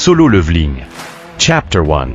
Solo Leveling. Chapter 1.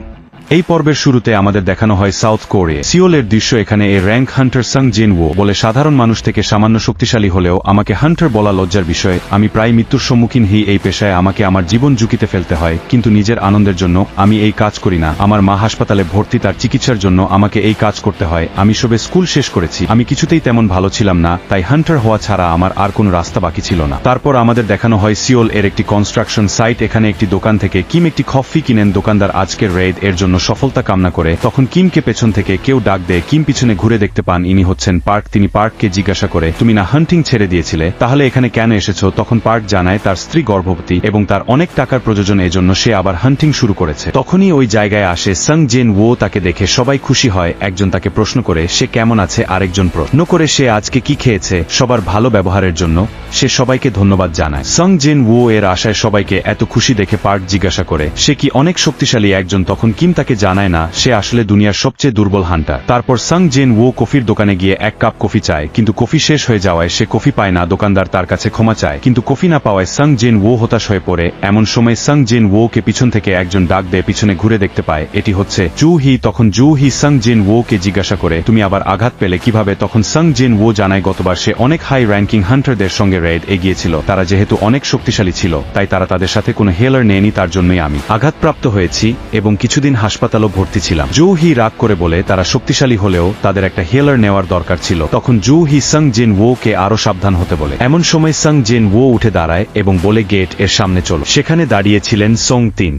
এই পর্বের শুরুতে আমাদের দেখানো হয় সাউথ কোরিয়া সিওলের দৃশ্য। এখানে এই র্যাঙ্ক হান্টার সাং জিন ওো বলে সাধারণ মানুষ থেকে সামান্য শক্তিশালী হলেও আমাকে হান্টার বলা লজ্জার বিষয়। আমি প্রায় মৃত্যুর সম্মুখীন হই এই পেশায়। আমাকে আমার জীবন ঝুঁকিতে ফেলতে হয়, কিন্তু নিজের আনন্দের জন্য আমি এই কাজ করি না। আমার মা হাসপাতালে ভর্তি, তার চিকিৎসার জন্য আমাকে এই কাজ করতে হয়। আমি সবে স্কুল শেষ করেছি, আমি কিছুতেই তেমন ভালো ছিলাম না, তাই হান্টার হওয়া ছাড়া আমার আর কোনো রাস্তা বাকি ছিল না। তারপর আমাদের দেখানো হয় সিওল এর একটি কনস্ট্রাকশন সাইট। এখানে একটি দোকান থেকে কিম একটি কফি কিনেন। দোকানদার আজকের রেড এর জন্য সফলতা কামনা করে। তখন কিমকে পেছন থেকে কেউ ডাক দেয়। কিম পিছনে ঘুরে দেখতে পান ইনি হচ্ছেন পার্ক। তিনি পার্ককে জিজ্ঞাসা করে, তুমি না হান্টিং ছেড়ে দিয়েছিলে, তাহলে এখানে কেন এসেছো? তখন পার্ক জানায় তার স্ত্রী গর্ভবতী এবং তার অনেক টাকার প্রয়োজন, এজন্য সে আবার হান্টিং শুরু করেছে। তখনই ওই জায়গায় আসে সাং জেন ওো। তাকে দেখে সবাই খুশি হয়। একজন তাকে প্রশ্ন করে সে কেমন আছে, আরেকজন প্রশ্ন করে সে আজকে কি খেয়েছে। সবার ভালো ব্যবহারের জন্য সে সবাইকে ধন্যবাদ জানায়। সাং জেন ওো এর আশায় সবাইকে এত খুশি দেখে পার্ক জিজ্ঞাসা করে সে কি অনেক শক্তিশালী একজন। তখন কিম তাকে জানায় না, সে আসলে দুনিয়ার সবচেয়ে দুর্বল হান্টার। তারপর সাং জেন ওো কফির দোকানে গিয়ে এক কাপ কফি চায়, কিন্তু কফি শেষ হয়ে যাওয়ায় সে কফি পায় না। দোকানদার তার কাছে ক্ষমা চায়, কিন্তু কফি না পাওয়ায় সাং জেন ওো হতাশ হয়ে পড়ে। এমন সময় সাং জেন ওো কে পিছন থেকে একজন ডাক দেয়। পিছনে ঘুরে দেখতে পায় এটি হচ্ছে জু হি। তখন জু হি সাং জেন ওো কে জিজ্ঞাসা করে, তুমি আবার আঘাত পেলে কিভাবে? তখন সাং জেন ওো জানায় গতবার সে অনেক হাই র্যাঙ্কিং হান্টারদের সঙ্গে রেড এগিয়েছিল। তারা যেহেতু অনেক শক্তিশালী ছিল, তাই তারা তাদের সাথে কোনো হেলার নেয়নি, তার জন্যই আমি আঘাতপ্রাপ্ত হয়েছি এবং কিছুদিন হাসপাতালও ভর্তি ছিলাম। জু হি রাগ করে বলে তারা শক্তিশালী হলেও তাদের একটা হেলার নেওয়ার দরকার ছিল। তখন জু হি সাং জেন ওো কে আরো সাবধান হতে বলে। এমন সময় সাং জেন ওো উঠে দাঁড়ায় এবং বলে, গেট এর সামনে চলো। সেখানে দাঁড়িয়েছিলেন সং তিন।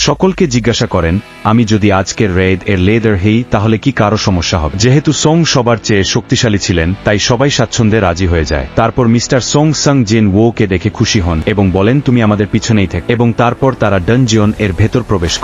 সকলকে জিজ্ঞাসা করেন, আমি যদি আজকের রেড এর লিডার হই তাহলে কি কারো সমস্যা হবে? যেহেতু সং সবার চেয়ে শক্তিশালী ছিলেন, তাই সবাই স্বাচ্ছন্দ্যে রাজি হয়ে যায়। তারপর মিস্টার সং সাং জেন ওো কে দেখে খুশি হন এবং বলেন, তুমি আমাদের পিছনেই থেকো। এবং তারপর তারা ডানজিয়ন এর ভেতর প্রবেশ করে।